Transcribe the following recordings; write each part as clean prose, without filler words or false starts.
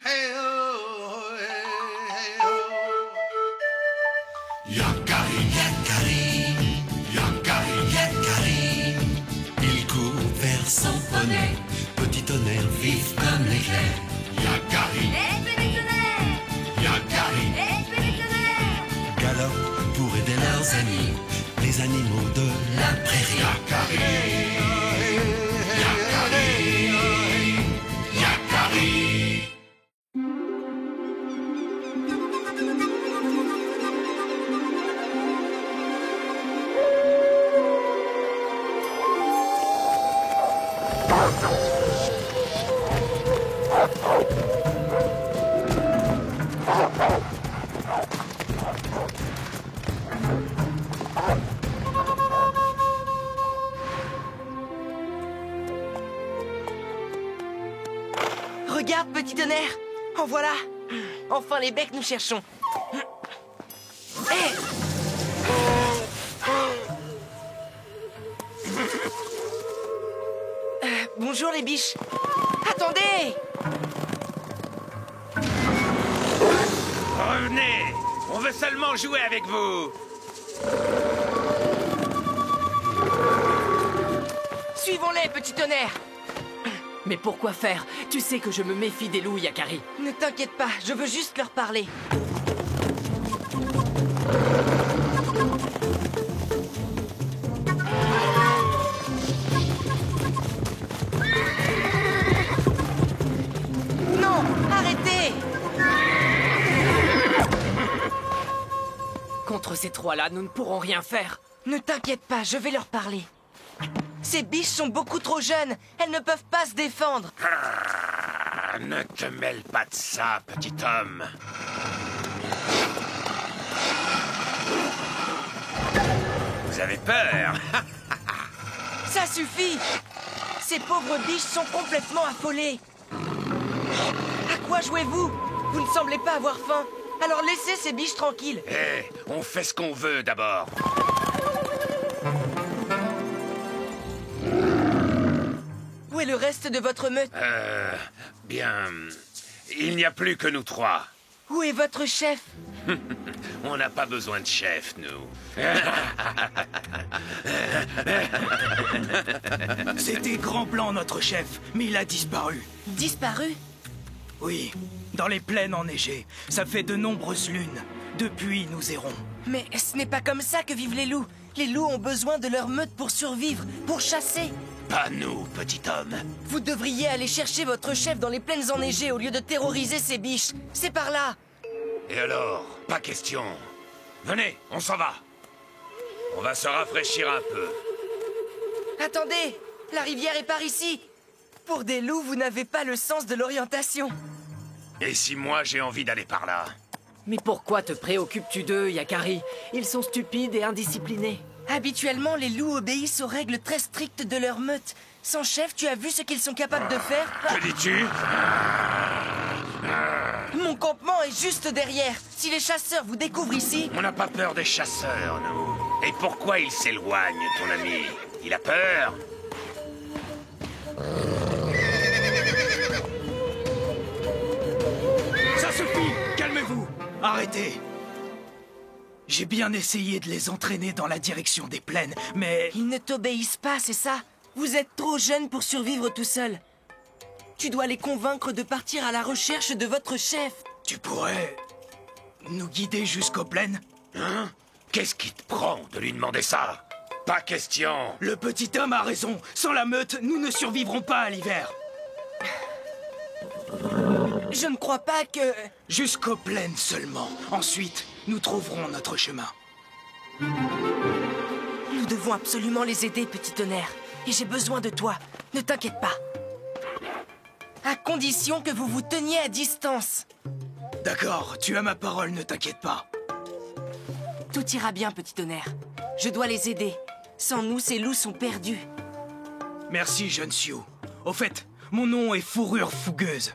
Hey oh, hey oh. Yakari, Yakari, Yakari, Yakari. Il court vers son poney, petit tonnerre vif comme l'éclair. Yakari, Petit tonnerre, Yakari, petit tonnerre. galope pour aider leurs amis, les animaux de la prairie. Yakari, Yakari, Yakari. Regarde, petit tonnerre. En voilà. Enfin les becs nous cherchons. Hé! Bonjour les biches. Attendez! Revenez! On veut seulement jouer avec vous! Suivons-les, petit tonnerre. Mais pourquoi faire? Tu sais que je me méfie des loups, Yakari. Ne t'inquiète pas, je veux juste leur parler. Non, arrêtez! Contre ces trois-là, nous ne pourrons rien faire. Ne t'inquiète pas, je vais leur parler. Ces biches sont beaucoup trop jeunes. Elles ne peuvent pas se défendre. Ah, ne te mêle pas de ça, petit homme. Vous avez peur? Ça suffit! Ces pauvres biches sont complètement affolées. À quoi jouez-vous? Vous ne semblez pas avoir faim. Alors laissez ces biches tranquilles. Hé, on fait ce qu'on veut d'abord. Où est le reste de votre meute? Bien... Il n'y a plus que nous trois. Où est votre chef? On n'a pas besoin de chef, nous. C'était grand plan, notre chef, mais il a disparu. Disparu? Oui, dans les plaines enneigées. Ça fait de nombreuses lunes. Depuis, nous errons. Mais ce n'est pas comme ça que vivent les loups. Les loups ont besoin de leur meute pour survivre, pour chasser. Pas nous, petit homme. Vous devriez aller chercher votre chef dans les plaines enneigées au lieu de terroriser ces biches. C'est par là. Et alors? Pas question. Venez, on s'en va. On va se rafraîchir un peu. Attendez, la rivière est par ici. Pour des loups, vous n'avez pas le sens de l'orientation. Et si moi j'ai envie d'aller par là? Mais pourquoi te préoccupes-tu d'eux, Yakari? Ils sont stupides et indisciplinés. Habituellement, les loups obéissent aux règles très strictes de leur meute. Sans chef, tu as vu ce qu'ils sont capables de faire? Que dis-tu? Mon campement est juste derrière. Si les chasseurs vous découvrent ici... On n'a pas peur des chasseurs, nous. Et pourquoi il s'éloigne, ton ami? Il a peur? Ça suffit! Calmez-vous! Arrêtez! J'ai bien essayé de les entraîner dans la direction des plaines, mais... Ils ne t'obéissent pas, c'est ça? Vous êtes trop jeune pour survivre tout seul. Tu dois les convaincre de partir à la recherche de votre chef. Tu pourrais... nous guider jusqu'aux plaines? Hein? Qu'est-ce qui te prend de lui demander ça? Pas question. Le petit homme a raison. Sans la meute, nous ne survivrons pas à l'hiver. Je ne crois pas que... Jusqu'aux plaines seulement. Ensuite, nous trouverons notre chemin. Nous devons absolument les aider, petit tonnerre. Et j'ai besoin de toi. Ne t'inquiète pas. À condition que vous vous teniez à distance. D'accord, tu as ma parole, ne t'inquiète pas. Tout ira bien, petit tonnerre. Je dois les aider. Sans nous, ces loups sont perdus. Merci, jeune Sioux. Au fait, mon nom est Fourrure Fougueuse.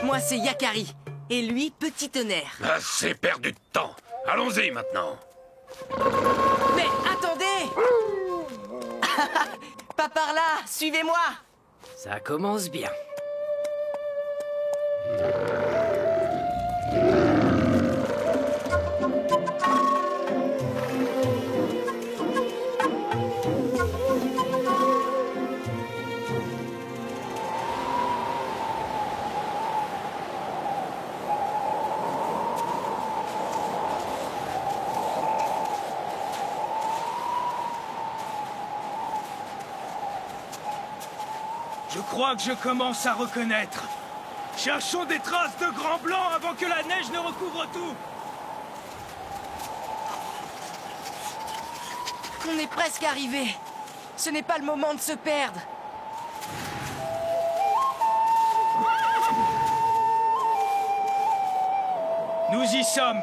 Moi, c'est Yakari. Et lui, petit tonnerre. Assez perdu de temps. Allons-y maintenant. Mais attendez! Pas par là, suivez-moi! Ça commence bien. Je crois que je commence à reconnaître. Cherchons des traces de Grand Blanc avant que la neige ne recouvre tout. On est presque arrivé. Ce n'est pas le moment de se perdre. Nous y sommes.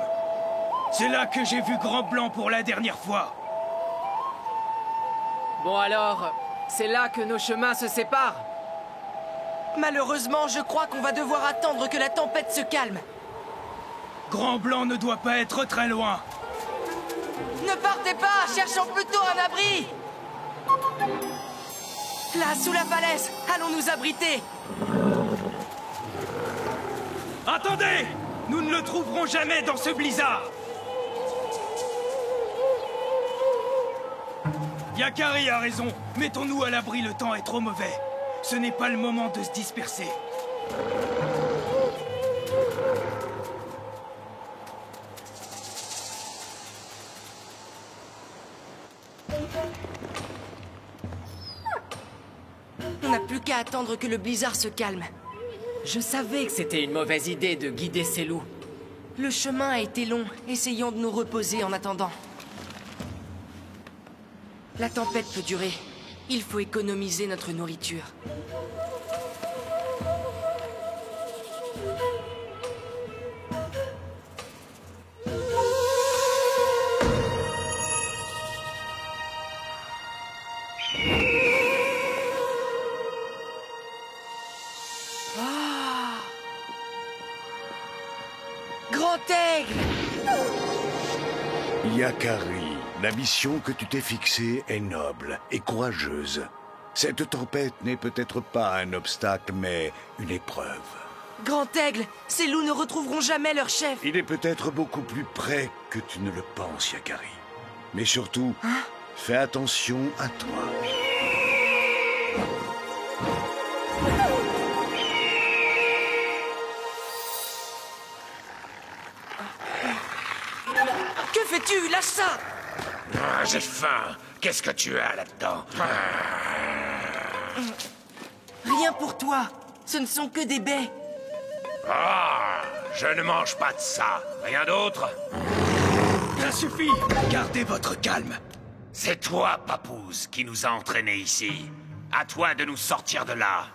C'est là que j'ai vu Grand Blanc pour la dernière fois. Bon alors, c'est là que nos chemins se séparent. Malheureusement, je crois qu'on va devoir attendre que la tempête se calme. Grand Blanc ne doit pas être très loin. Ne partez pas, cherchons plutôt un abri. Là, sous la falaise, allons nous abriter. Attendez! Nous ne le trouverons jamais dans ce blizzard. Yakari a raison. Mettons-nous à l'abri, le temps est trop mauvais. Ce n'est pas le moment de se disperser. On n'a plus qu'à attendre que le blizzard se calme. Je savais que c'était une mauvaise idée de guider ces loups. Le chemin a été long, essayons de nous reposer en attendant. La tempête peut durer. Il faut économiser notre nourriture. Ah! Grand Aigle! Yakari, la mission que tu t'es fixée est noble et courageuse. Cette tempête n'est peut-être pas un obstacle, mais une épreuve. Grand Aigle, ces loups ne retrouveront jamais leur chef. Il est peut-être beaucoup plus près que tu ne le penses, Yakari. Mais surtout, fais attention à toi. Que fais-tu? Lâche ça! Ah, j'ai faim. Qu'est-ce que tu as là-dedans? Rien pour toi. Ce ne sont que des baies. Ah, je ne mange pas de ça. Rien d'autre? Ça suffit! Gardez votre calme. C'est toi, Papouze, qui nous a entraînés ici. À toi de nous sortir de là.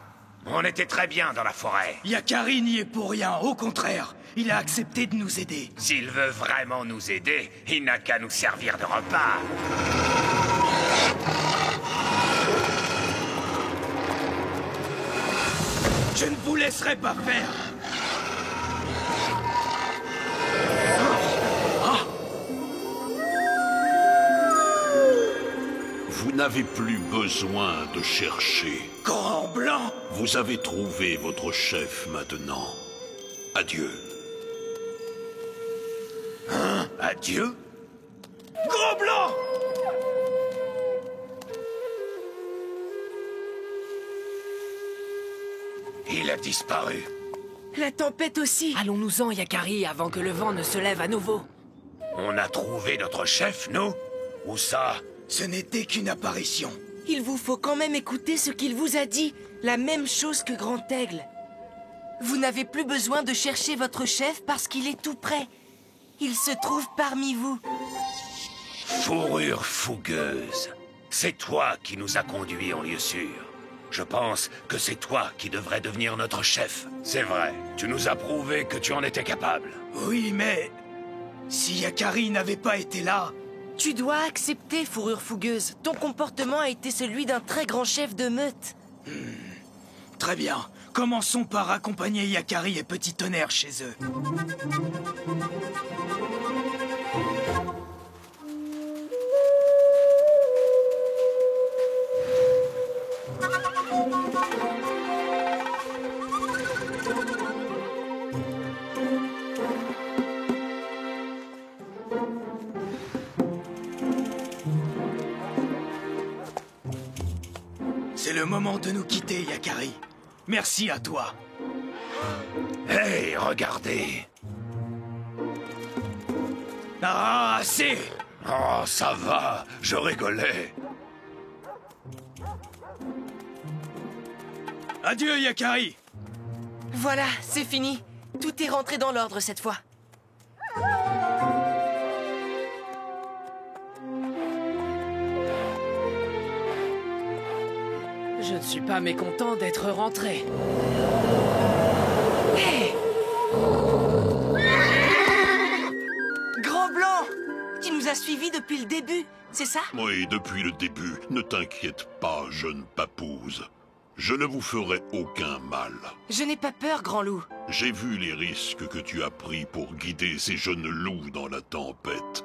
On était très bien dans la forêt. Yakari n'y est pour rien, au contraire. Il a accepté de nous aider. S'il veut vraiment nous aider, il n'a qu'à nous servir de repas. Je ne vous laisserai pas faire. Vous n'avez plus besoin de chercher. Grand Blanc! Vous avez trouvé votre chef maintenant. Adieu. Adieu? Grand Blanc! Il a disparu. La tempête aussi. Allons-nous-en, Yakari, avant que le vent ne se lève à nouveau. On a trouvé notre chef, nous? Où ça? Ce n'était qu'une apparition. Il vous faut quand même écouter ce qu'il vous a dit. La même chose que Grand Aigle. Vous n'avez plus besoin de chercher votre chef parce qu'il est tout près. Il se trouve parmi vous. Fourrure fougueuse. C'est toi qui nous as conduits en lieu sûr. Je pense que c'est toi qui devrais devenir notre chef. C'est vrai, tu nous as prouvé que tu en étais capable. Oui, mais... si Yakari n'avait pas été là... Tu dois accepter, Fourrure fougueuse. Ton comportement a été celui d'un très grand chef de meute. Très bien. Commençons par accompagner Yakari et Petit Tonnerre chez eux. C'est le moment de nous quitter, Yakari. Merci à toi. Hey, regardez! Ah, assez! Oh, ça va, je rigolais. Adieu, Yakari! Voilà, c'est fini. Tout est rentré dans l'ordre cette fois. Je ne suis pas mécontent d'être rentré. Hé! Grand Blanc! Tu nous as suivis depuis le début, c'est ça? Oui, depuis le début. Ne t'inquiète pas, jeune papouze. Je ne vous ferai aucun mal. Je n'ai pas peur, Grand Loup. J'ai vu les risques que tu as pris pour guider ces jeunes loups dans la tempête.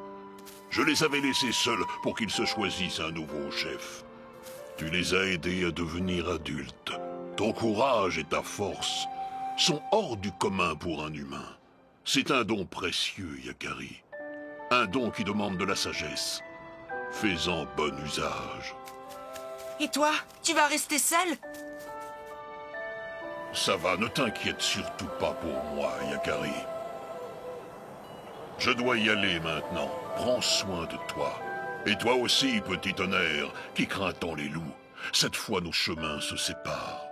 Je les avais laissés seuls pour qu'ils se choisissent un nouveau chef. Tu les as aidés à devenir adultes. Ton courage et ta force sont hors du commun pour un humain. C'est un don précieux, Yakari. Un don qui demande de la sagesse. Fais-en bon usage. Et toi, tu vas rester seul? Ça va, ne t'inquiète surtout pas pour moi, Yakari. Je dois y aller maintenant. Prends soin de toi. Et toi aussi, petit tonnerre, qui craint tant les loups. Cette fois, nos chemins se séparent.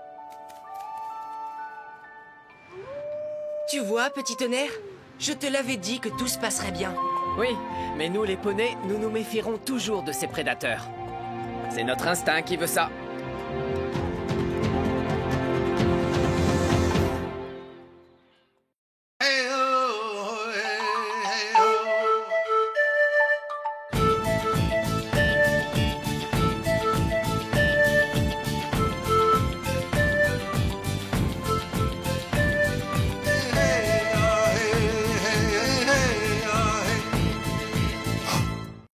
Tu vois, petit tonnerre, je te l'avais dit que tout se passerait bien. Oui, mais nous les poneys, nous nous méfierons toujours de ces prédateurs. C'est notre instinct qui veut ça.